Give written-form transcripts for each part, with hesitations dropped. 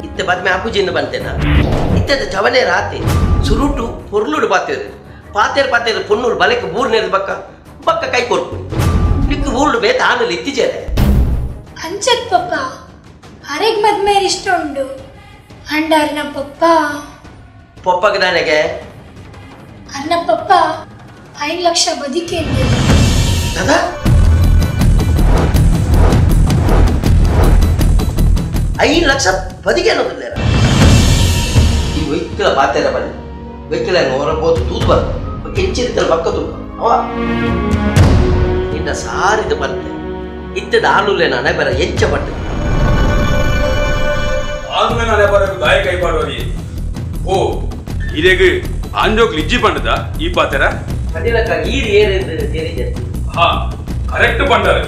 इत्ते बाद में आपको जिंद बनते ना इत्ते तो जवने राते सुरुटु पुरलुड पातेर पुन्नूर बलेक बूर नेर बक्का कई कोर्पु लिक बूर्ड बे तानु लित्ति जेरे अंचत पप्पा हरेक मद में रिष्टुंडु अंडार ना पप्पा कदानेगे अन्न पप्पा 5 ಲಕ್ಷ ಬದಿಕೇಂದೆ दादा 5 ಲಕ್ಷ ಬದಿಕೇನೋದಿಲ್ಲ ಈ ವೆಹಿಕಲ್ ಬಾತೆರ ಬನ್ನಿ ವೆಹಿಕಲ್ ಹೊರಬೋದು ತೂತು ಬರ್ ಕೆಂಚಿರಿತಲ್ ಬಕ್ಕದು ಅವ ನಿನ್ನ ಸಾರಿದ ಬಂತೆ ಇತ್ತದ ಆಲುಲೆ ನಾನೇ ಬರ ಎಂಚ ಬಟ್ಟೆ ಆಲುಲೆ ನಾನೇ ಬರಕು ದಾಯ ಕೈ ಪಾಡೋರಿ ಓ ಇರೆಗೆ ಆಂಜೋಕ್ ಲಿಜ್ಜಿ ಪಂಡದ ಈ ಪಾತೆರ ಅದಿಲಕ ಈರ್ ಏರೆಂದು ತೆರಿದೆ ಹಾ ಕರೆಕ್ಟ್ ಪಂಡರೆ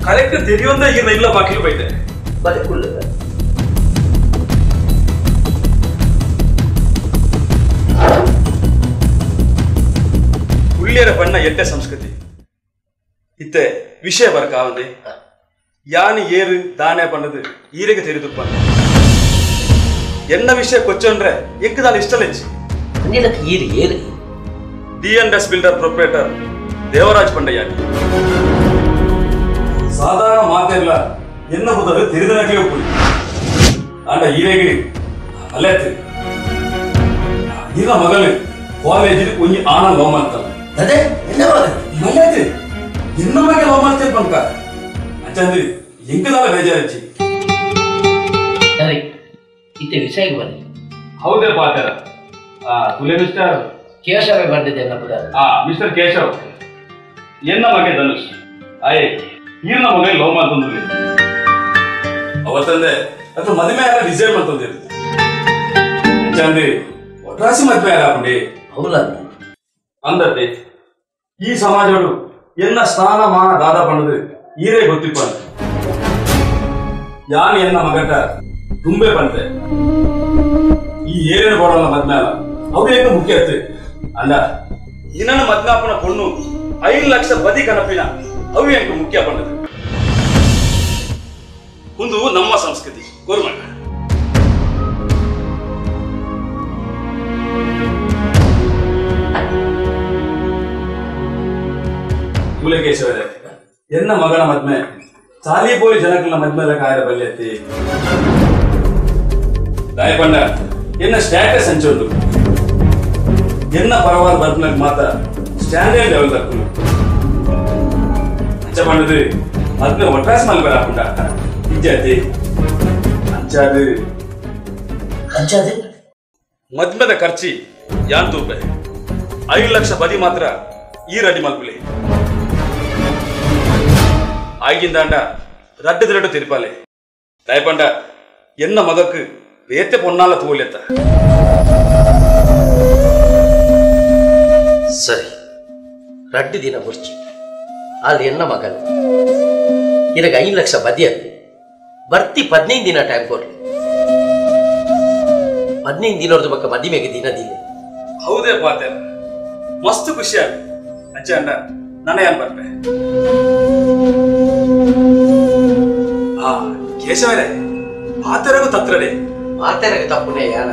ಕರೆಕ್ಟ್ ತೆರಿಯೊಂದ ಈಗ ಇಲ್ಲ ಬಾಕಿಲು ಬೈತೆ ಬದುಕುಲ್ಲ ಉಳ್ಳಿಯರ ಬಣ್ಣ ಎಟ್ಟೆ ಸಂಸ್ಕೃತಿ ಇತ್ತೆ ವಿಷಯ ಬರ್ಕಾವಂದೆ ಯಾನಿ ಏರು ದಾನೆ ಪಂಡದು ಈರೆಗೆ ತೆರಿದುಪ್ಪ ಎನ್ನ ವಿಷಯ ಕೊಚ್ಚೊಂಡ್ರೆ ಎಂಕದಾಲ ಇಷ್ಟಲೆಚ್ಚಿ ನಿನಕ ಈರ್ ಏರು D&S ಬಿಲ್ಡರ್ ಪ್ರೊಪ್ರೈಟರ್ ದೇವರಾಜ್ ಪಂಡಯ್ಯಾನಿ ಸಾಧಾರಣ ಮಾತೆಲ್ಲ ಎನ್ನ ಬುಧರು ತೆರಿದನಾಗಲೇ ಒಪ್ಪುದು ಆಂಡ ಈರೆಗೆ ಅಲ್ಲೆತ್ತು ಈಗ ಮಗಳು ಕಾಲೇಜಿಗೆ ಒಂಜಿ ಆನ ಲವ್ ಮಾಡ್ತಾನೆ ಅದೇ ಮಲ್ಯಾತಿ ಎನ್ನ ಬಗ್ಗೆ ಲವ್ ಮಾಡ್ತೇವೆ ಪಂಕ ಅಂಚಂದ್ರಿ ಎಂಕದಾಲ ಬೇಜಾರಚ್ಚಿ ಸರಿ ಇತ್ತೆ ವಿಷಯಕ್ಕೆ ಬನ್ನಿ ಹೌದೇ ಪಾತ್ರ ತುಲೆ ಮಿಸ್ಟರ್ ಕೇಶವೇ ಬಂದಿದೆ ನಮ್ಮದ ಮಿಸ್ಟರ್ ಕೇಶವ್ ಎನ್ನ ಮಗ ಧನುಷ್ ಆಯೇ ಈರ್ನ ಮಗ ಲವ್ ಮಾಡ್ತಂದ್ರಿ ಅವತ್ತಂದೆ ಅಥವಾ ಮದುವೆ ಎಲ್ಲ ಡಿಸೈಡ್ ಮಾಡ್ತಂದಿರಿ ಅಂಚಂದ್ರಿ ಒಟ್ರಾಸಿ ಮದುವೆ ಅಲ್ಲ ಪುಂಡಿ ಹೌಲ್ಲ ಅಂದತ್ತೆ ಈ ಸಮಾಜಗಳು ಎನ್ನ ಸ್ನಾನ ಮಾನ ದಾದ ಪಂಡದು ಈರೇ ಗೊತ್ತಿಪ್ಪ ಯಾನ್ ಎನ್ನ ಮಗಟ ತುಂಬೆ ಬಂತೆ ಈ ಏರೇನು ಬೋಡಲ್ಲ ಮದ್ಮೆ ಅಲ್ಲ ಅವು ಏನು ಮುಖ್ಯ ಅತ್ತೆ ಅಲ್ಲ ಇನ್ನನ ಮದ್ನಾಪನ ಪೊಣ್ಣು 5 ಲಕ್ಷ ಬದಿ ಕನಪಿನ ಅವು ಏನು ಮುಖ್ಯ ಪಂಡದು ಒಂದು ನಮ್ಮ ಸಂಸ್ಕೃತಿ ಗೋರ್ಮಣ್ಣ ಕುಲಕೇಶವರೇ ಎನ್ನ ಮಗನ ಮದ್ಮೆ ಚಾಲಿಪೋಲಿ ಜನಗಳ ಮದ್ಮೆಲ ಕಾಯರ ಬಲ್ಲೆತ್ತಿ ದಾಯಪಂಡ ಎನ್ನ ಸ್ಟ್ಯಾಟಸ್ ಹಂಚೋದು ಎನ್ನ ಪರವಾದ ಬರ್ಪನಾಗ ಮಾತ್ರ ಸ್ಟ್ಯಾಂಡರ್ಡ್ ಲೆವೆಲ್ ತಕ್ಕಲು ಅಂಚ ಪಂಡದು ಮದ್ಮೆ ಒಟ್ರಾಸ್ ಮಲ್ಬೇಡ ಹಾಕೊಂಡ ವಿದ್ಯಾರ್ಥಿ ಅಂಚಾದು ಮದ್ಮೆದ ಖರ್ಚಿ ಯಾನ್ ತೂಪೆ 5 ಲಕ್ಷ ಬದಿ ಮಾತ್ರ ಈ ರಡ್ಡಿ ಮಲ್ಪಲಿ ಆಗಿಂದಾಂಡ ರಡ್ಡು ತಿರುಪಾಲೆ ದಯಪಂಡ ಎನ್ನ ಮಗಕ್ಕೆ ಬೇತೆ ಪೊನ್ನಾಲ ತೂಲೆತ್ತ ಸರಿ ರಡ್ಡು ದಿನ ಮುರ್ಚಿ ಅಲ್ಲಿ ಎನ್ನ ಮಗನು ಇರಗ 5 ಲಕ್ಷ ಬದಿ ಅಲ್ಲಿ ಬರ್ತಿ 15 ದಿನ ಟೈಮ್ ಕೊಡ್ಲಿ 15 ದಿನದ ಬಕ್ಕ ಮದಿಮೆಗೆ ದಿನ ದಿನ ಹೌದೇ ಪಾತೆ ಮಸ್ತ್ ಖುಷಿ ಆಗಿ ಅಜ್ಜ ಅಣ್ಣ ನಾನು ಏನ್ ಬರ್ಬೆ ಕೇಶವರೇ ಪಾತೆರಗೂ ತತ್ರಡೆ ಪಾತೆರಗೆ ತಪ್ಪುನೇ ಯಾರ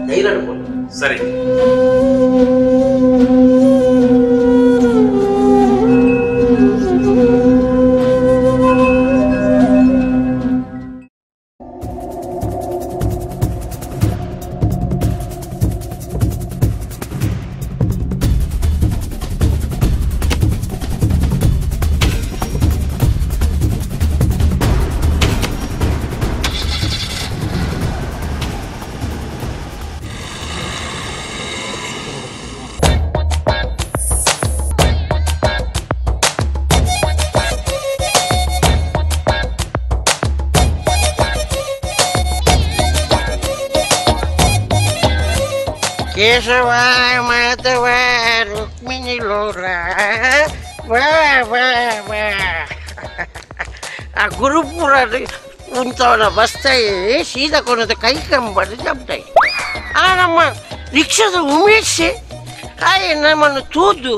ಧೈರ್ಯ ಸರಿ ಕೇಶವ ಮಾಧವ ರುಕ್ಮಿಣಿ ಲೋರ ವಾ ವಾ ವಾ ಆ ಗುರುಪುರ ಉಂಟವನ ಬಸ್ತಾಯಿ ಸೀದಾ ಕೊನದ ಕೈ ಕಂಬದ ಜಬ್ದಾಯಿ ಆ ನಮ್ಮ ರಿಕ್ಷಾದ ಉಮೇಶ್ ಆಯ್ ನಮ್ಮನ್ನು ತೂದು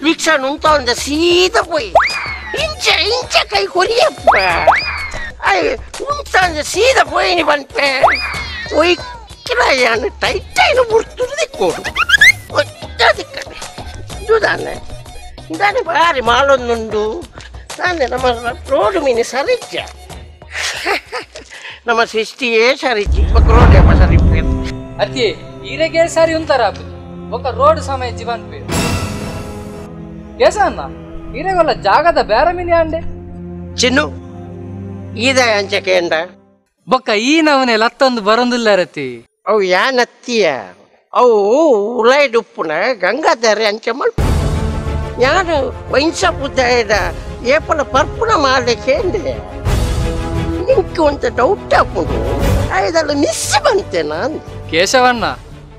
ರಿಕ್ಷಾ ಉಂಟವಂದ ಸೀದಾ ಪೋಯಿ ಇಂಚ ಇಂಚ ಕೈ ಕೊರಿಯಪ್ಪ ಆಯ್ ಉಂಟಂದ ಸೀದಾ ಪೋಯಿನಿ ಬಂತೆ ಒಯ್ಕಿರಾಯನ ಟೈಟೈನು ಬುರ್ತುದು ಕೊಡು ಒತ್ತದಿಕ್ಕನೆ ಇದುದಾನೆ ಇದಾನೆ ಬಾರಿ ಮಾಲೊಂದುಂಡು ನಾನೇ ನಮ್ಮ ರೋಡು ಮೀನು ಸರಿಜ್ಜ ನಮ್ಮ ಸೃಷ್ಟಿಯೇ ಸರಿಜಿ ఒక రోడ్ ఏమో సరిపోయింది అతి ఈరేగే సారి ఉంటారా ఒక రోడ్ సమయ జీవన్ పే కేసన్న ఈరే వల్ల జాగద బేరమిని అండే చిన్ను ఈద అంచకేండ ಬೊಕ್ಕ ಈ ನವನೆ ಲತ್ತೊಂದು ಬರೊಂದುಲ್ಲಾರತಿ ಅವು ಯಾನತ್ತಿಯ ಅವು ಉಲೈಡುಪ್ಪುನ ಗಂಗಾಧರ ಅಂಚ ಮಲ್ಪ ಯಾನು ವೈನ್ಸಪುದ್ದಾಯದ ಏಪಲ ಪರ್ಪುನ ಮಾಡ್ಲಿಕ್ಕೆ ನಿಂಗೆ ಒಂದು ಡೌಟ್ ಹಾಕೊಂಡು ಅದೆಲ್ಲ ಮಿಸ್ ಬಂತೆ ನಾನು ಕೇಶವಣ್ಣ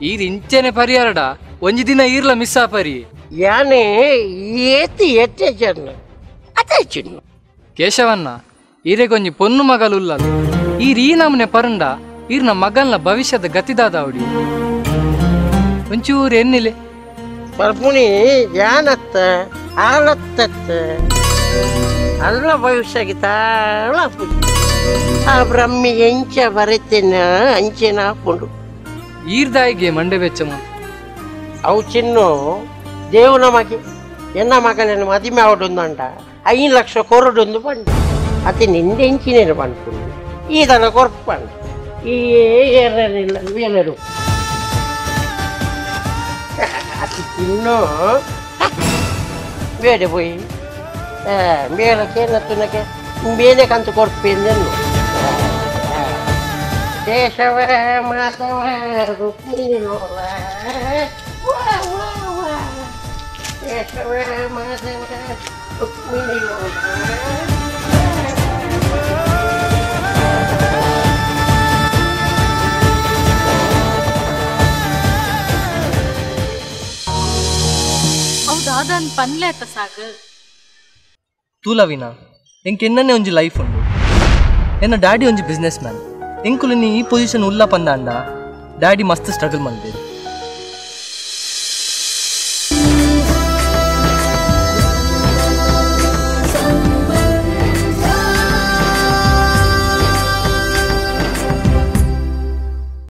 ಈರ್ ಇಂಚೆನೆ ಪರಿಹಾರಡ ಒಂಜಿ ದಿನ ಈರ್ಲ ಮಿಸ್ ಆಪರಿ ಯಾನೇ ಏತಿ ಎಟ್ಟೆ ಜನ ಅದೇ ಚಿನ್ನು ಕೇಶವಣ್ಣ ಈರೆಗೊಂಜಿ ಪೊನ್ನು ಮಗಲುಲ್ಲದು ಈರ್ ಈ ನಮ್ನೆ ಪರಂಡ ಈರ್ನ ಮಗಲ್ನ ಭವಿಷ್ಯದ ಗತಿದಾದವಡಿ ಒಂಚೂರು ಎನ್ನಿಲೆ ಪರ್ಪುನಿ ಯಾನತ್ತ ಆಲತ್ತತ್ತ ಅಲ್ಲ ಭವಿಷ್ಯಕ್ಕೆ ತಾಳ ಆ ಬ್ರಹ್ಮಿಗೆ ಎಂಚ ಬರೆತೇನ ಅಂಚೆನ ಹಾಕೊಂಡು ಈರ್ದಾಯಿಗೆ ಮಂಡೆ ಬೆಚ್ಚಮ್ಮ ಅವು ಚಿನ್ನು ದೇವನ ಮಗೆ ಎನ್ನ ಮಗನನ್ನು ಮದುವೆ ಆವಡೊಂದಂಡ 5 ಲಕ್ಷ ಕೊರಡೊಂದು ಬಂಡ ಅತಿ ನಿಂದೆ ಎಂಚಿನೇನು ಬಂದ್ಕೊಂಡು ಈದನ ಕೊರ್ಪಂಡ ಈ ಏರನಿಲ್ಲ ಬೇಲೆರು ಅತಿ ಚಿನ್ನು ಬೇಡ ಪೋಯಿ ಮೇಲಕ್ಕೆ ನತ್ತನಕ್ಕೆ ಬೇನೆ ಕಂತು ಕೊಡ್ಪೇಂದೆನ್ನು ಕೇಶವ ಮಾಧವ ರುಕ್ಮಿಣಿ ಲೋಲ ಕೇಶವ ಮಾಧವ ರುಕ್ಮಿಣಿ ಲೋಲ ಹೌದಾದನ್ ಪನ್ಲೆ ಆತ ಸಾಗರ್ ತೂಲವಿನ ಎಂಕ್ ಎನ್ನನೆ ಒಂಜಿ ಲೈಫ್ ಉಂಡು ಎನ್ನ ಡ್ಯಾಡಿ ಒಂಜಿ ಬಿಸ್ನೆಸ್ ಮ್ಯಾನ್ ಎಂಕುಲು ನೀ ಈ ಪೊಸಿಷನ್ ಉಲ್ಲ ಪಂದಾಂಡ ಡ್ಯಾಡಿ ಮಸ್ತ್ ಸ್ಟ್ರಗಲ್ ಮಲ್ದೇರು